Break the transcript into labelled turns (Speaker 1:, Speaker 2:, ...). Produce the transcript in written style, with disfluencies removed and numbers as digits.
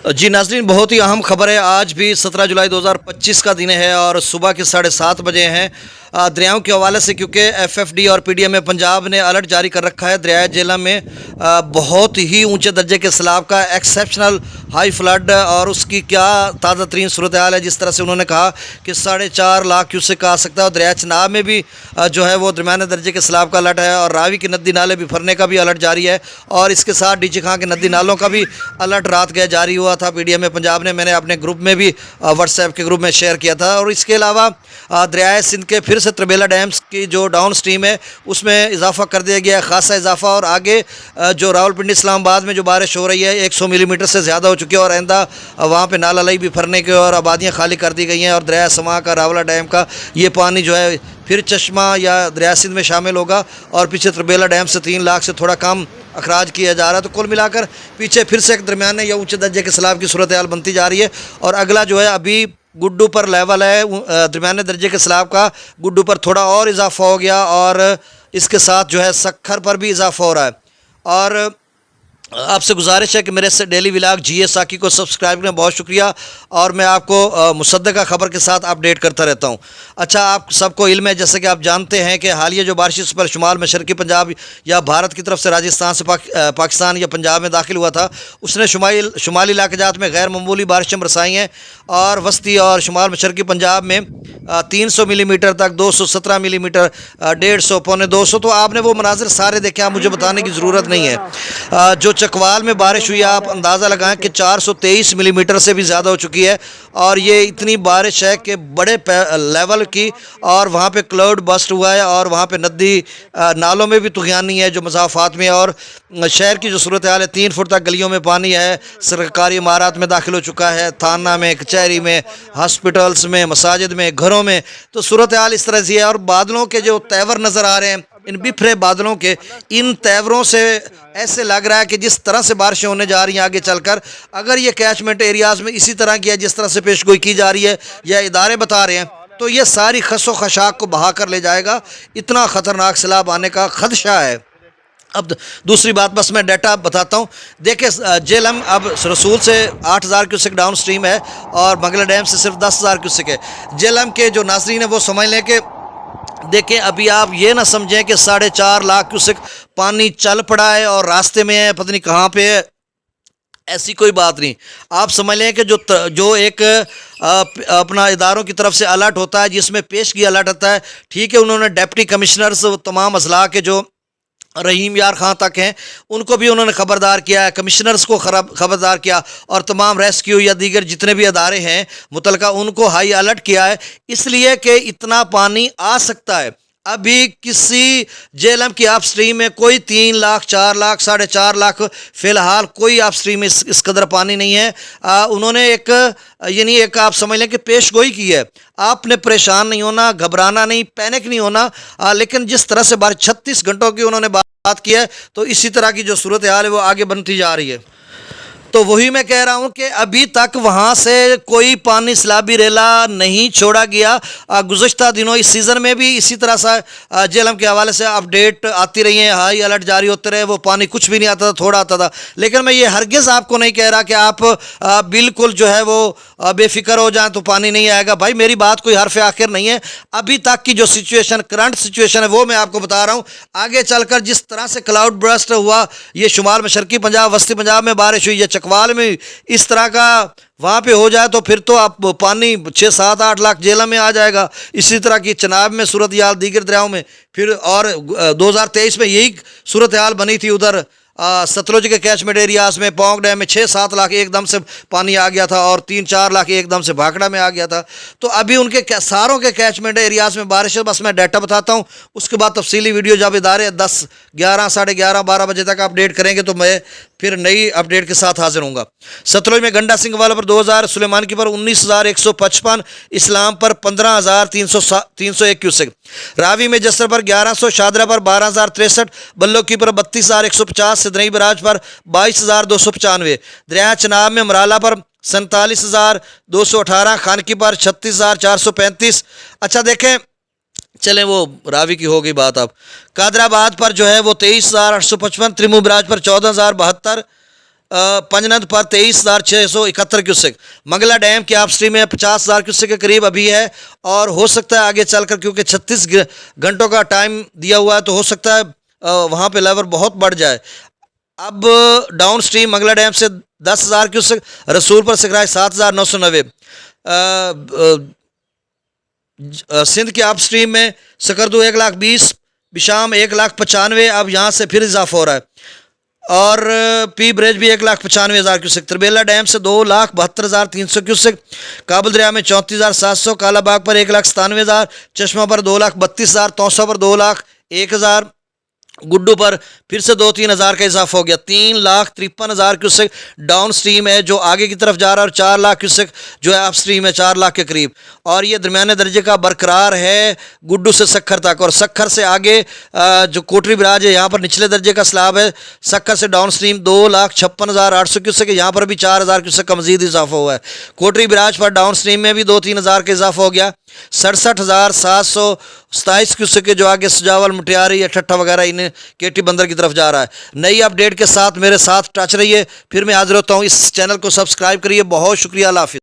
Speaker 1: जी नाज़रीन, बहुत ही अहम खबर है। आज भी 17 जुलाई 2025 का दिन है और सुबह के 7:30 बजे हैं। दरियाओं के हवाले से क्योंकि एफएफडी और पीडीएमए पंजाब ने अलर्ट जारी कर रखा है। दरियाए झेलम में बहुत ही ऊंचे दर्जे के सैलाब का एक्सेप्शनल हाई फ्लड और उसकी क्या ताज़ा तरीन सूरत हाल है। जिस तरह से उन्होंने कहा कि 4.5 लाख क्यूसेक आ सकता है और दरिया चनाब में भी जो है वो दरमियाने दर्जे के सैलाब का अलर्ट है और रावी के नदी नाले बिफरने का भी अलर्ट जारी है और इसके साथ डीची खां के नदी नालों का भी अलर्ट रात गए जारी हुआ था। पीडीएमए पंजाब ने मैंने अपने ग्रुप में भी व्हाट्सएप के ग्रुप में शेयर किया था। और इसके अलावा दरियाए सिंध के फिर से त्रिबेला डैम्स की जो डाउन स्ट्रीम है उसमें इजाफा कर दिया गया है, खासा इजाफा। और आगे जो रावलपिंडी इस्लामाबाद में जो बारिश हो रही है 100 मिलीमीटर से ज़्यादा हो चुकी है और आइंदा वहाँ पे नाला लई भी भरने के और आबादियाँ खाली कर दी गई हैं। और दरिया समा का रावला डैम का ये पानी जो है फिर चश्मा या दरिया सिंध में शामिल होगा और पीछे त्रिबेला डैम से 3 लाख से थोड़ा कम अखराज किया जा रहा है। तो कुल मिलाकर पीछे फिर से एक दरमियाने या ऊंचे दर्जे के सैलाब की सूरत हाल बनती जा रही है। और अगला जो है अभी गुड्डू पर लेवल है दरमियाने दर्जे के सैलाब का, गुड्डू पर थोड़ा और इजाफा हो गया और इसके साथ जो है सक्खर पर भी इजाफा हो रहा है। और आपसे गुजारिश है कि मेरे से डेली व्लॉग जीए साकी को सब्सक्राइब करें। बहुत शुक्रिया। और मैं आपको मुसद्दक़ा खबर के साथ अपडेट करता रहता हूँ। अच्छा, आप सबको इल्म है जैसे कि आप जानते हैं कि हालिया जो बारिश पर शुमाल मशरक़ी पंजाब या भारत की तरफ से राजस्थान से पाकिस्तान या पंजाब में दाखिल हुआ था, उसने शुमाली इलाक़ात में गैर मामूली बारिशें बरसाई हैं और वस्ती और शुमाल मशरक़ी पंजाब में 300 मिलीमीटर तक, 217 मिलीमीटर, 150, पौने 200। तो आपने वो मनाजिर सारे देखे, आप मुझे बताने की ज़रूरत नहीं है। जो चकवाल में बारिश हुई आप अंदाज़ा लगाएं कि 423 मिलीमीटर से भी ज़्यादा हो चुकी है और ये इतनी बारिश है कि बड़े लेवल की। और वहाँ पे क्लाउड बस्ट हुआ है और वहाँ पे नदी नालों में भी तुग़यानी है जो मज़ाफ़ात में। और शहर की जो सूरत हाल है 3 फुट तक गलियों में पानी है, सरकारी इमारत में दाखिल हो चुका है, थाना में, कचहरी में, हॉस्पिटल्स में, मसाजिद में, घरों में। तो सूरत हाल इस तरह से है। और बादलों के जो तेवर नज़र आ रहे हैं, इन बिखरे बादलों के इन तेवरों से ऐसे लग रहा है कि जिस तरह से बारिशें होने जा रही हैं आगे चलकर, अगर ये कैचमेंट एरियाज़ में इसी तरह की है जिस तरह से पेशगोई की जा रही है या इदारे बता रहे हैं, तो ये सारी खसो खशाक को बहा कर ले जाएगा। इतना ख़तरनाक सैलाब आने का खदशा है। अब दूसरी बात बस मैं डाटा बताता हूँ। देखिए, झेलम अब रसूल से 8,000 क्यूसेक डाउन स्ट्रीम है और मंगला डैम से सिर्फ 10,000 क्यूसेक है। झेलम के जो नाज़रीन है वो समझ लें कि देखें, अभी आप ये ना समझें कि 4.5 लाख क्यूसेक पानी चल पड़ा है और रास्ते में है, पता नहीं कहाँ पे है, ऐसी कोई बात नहीं। आप समझ लें कि जो एक अपना इदारों की तरफ से अलर्ट होता है जिसमें पेशगी अलर्ट होता है, ठीक है, उन्होंने डिप्टी कमिश्नर्स तमाम अजला के जो रहीम यार खां तक हैं उनको भी उन्होंने ख़बरदार किया है, कमिश्नर्स को ख़बरदार किया और तमाम रेस्क्यू या दीगर जितने भी अदारे हैं मुतलका उनको हाई अलर्ट किया है, इसलिए कि इतना पानी आ सकता है। अभी किसी झेलम की आप स्ट्रीम में कोई 3 लाख, 4 लाख, 4.5 लाख फ़िलहाल कोई आप स्ट्रीम में इस कदर पानी नहीं है। उन्होंने एक यानी एक आप समझ लें कि पेशगोई की है। आपने परेशान नहीं होना, घबराना नहीं, पैनिक नहीं होना। लेकिन जिस तरह से 36 घंटों की उन्होंने बात की है तो इसी तरह की जो सूरत हाल है वो आगे बनती जा रही है। तो वही मैं कह रहा हूं कि अभी तक वहां से कोई पानी सैलाबी रेला नहीं छोड़ा गया। गुज़श्ता दिनों इस सीज़न में भी इसी तरह से झेलम के हवाले से अपडेट आती रही हैं, हाई अलर्ट जारी होते रहे, वो पानी कुछ भी नहीं आता था, थोड़ा आता था। लेकिन मैं ये हरगिज़ आपको नहीं कह रहा कि आप बिल्कुल जो है वो बेफिक्र हो जाएं तो पानी नहीं आएगा। भाई मेरी बात कोई हरफ आखिर नहीं है। अभी तक की जो सिचुएशन, करंट सिचुएशन है वो मैं आपको बता रहा हूँ। आगे चलकर जिस तरह से क्लाउड बर्स्ट हुआ, ये शुमाल मशरकी पंजाब, वस्ती पंजाब में बारिश हुई, चकवाल में इस तरह का वहाँ पे हो जाए तो फिर तो आप पानी 6, 7, 8 लाख झेलम में आ जाएगा। इसी तरह की चनाब में सूरत हाल दीगर दरियाओं में फिर, और 2023 में यही सूरत हाल बनी थी। उधर सतलुज के कैचमेंट एरियाज़ में पौंग डैम में 6-7 लाख एकदम से पानी आ गया था और 3-4 लाख एकदम से भाखड़ा में आ गया था। तो अभी उनके सारों के कैचमेंट एरियाज़ में बारिश है। बस मैं डाटा बताता हूँ, उसके बाद तफसीली वीडियो जब इदारे 10, 11, 11:30, 12 बजे तक अपडेट करेंगे तो मैं फिर नई अपडेट के साथ हाजिर होऊंगा। सतलुज में गंडा सिंह वाला पर 2,000, सुलेमानकी पर 19,155, इस्लाम पर 15,301 क्यूसेक, रावी में जसर पर 1100, शादरा पर 12,063, बल्लोकी पर 32,150, सिदनई बराज पर 22,295, दरिया चनाब में मराला पर 47,218, खानकी पर 36,435। अच्छा देखें, चलें वो रावी की हो गई बात। अब कादराबाद पर जो है वो 23,855, त्रिमू बराज पर 14,072, पंजनद पर 23,671 क्यूसेक। मंगला डैम की आप स्ट्रीम में 50,000 क्यूसेक के करीब अभी है और हो सकता है आगे चलकर, क्योंकि 36 घंटों का टाइम दिया हुआ है, तो हो सकता है वहाँ पे लेवल बहुत बढ़ जाए। अब डाउन स्ट्रीम मंगला डैम से 10,000 क्यूसेक, रसूलपुर सिकराज 7,990। सिंध के आप स्ट्रीम में सकरदू 1,20,000, बिशाम 1,95,000, अब यहाँ से फिर इजाफा हो रहा है। और पी ब्रिज भी 1,95,000 क्यूसेक। त्रिबेला डैम से 2,72,300 क्यूसेक। काबुल दरिया में 34,700, कालाबाग पर 1,97,000, चश्मा पर 2,32,000, तौसा पर 2,01,000, गुड्डू पर फिर से 2-3 हज़ार का इजाफा हो गया। 3,53,000 क्यूसेक डाउन स्ट्रीम है जो आगे की तरफ जा रहा है, और 4 लाख क्यूसेक जो है अप स्ट्रीम है 4 लाख के करीब। और ये दरमियाने दर्जे का बरकरार है गुड्डू से सखर तक, और सखर से आगे जो कोटरी बराज है यहाँ पर निचले दर्जे का स्लाब है। सखर से डाउन स्ट्रीम 2,56,800 क्यूसेक, यहाँ पर भी 4,000 क्यूसेक का मजीद इजाफा हुआ है। कोटरी बराज पर डाउन स्ट्रीम में भी 2-3 हज़ार का इजाफा हो गया। 67,727 क्यूसेक के जो आगे सुजावल, मुटियारी या ठट्ठा वगैरह इन केटी बंदर की तरफ जा रहा है। नई अपडेट के साथ मेरे साथ टच रहिए, फिर मैं हाजिर होता हूँ। इस चैनल को सब्सक्राइब करिए। बहुत शुक्रिया, अल्लाह हाफिज़।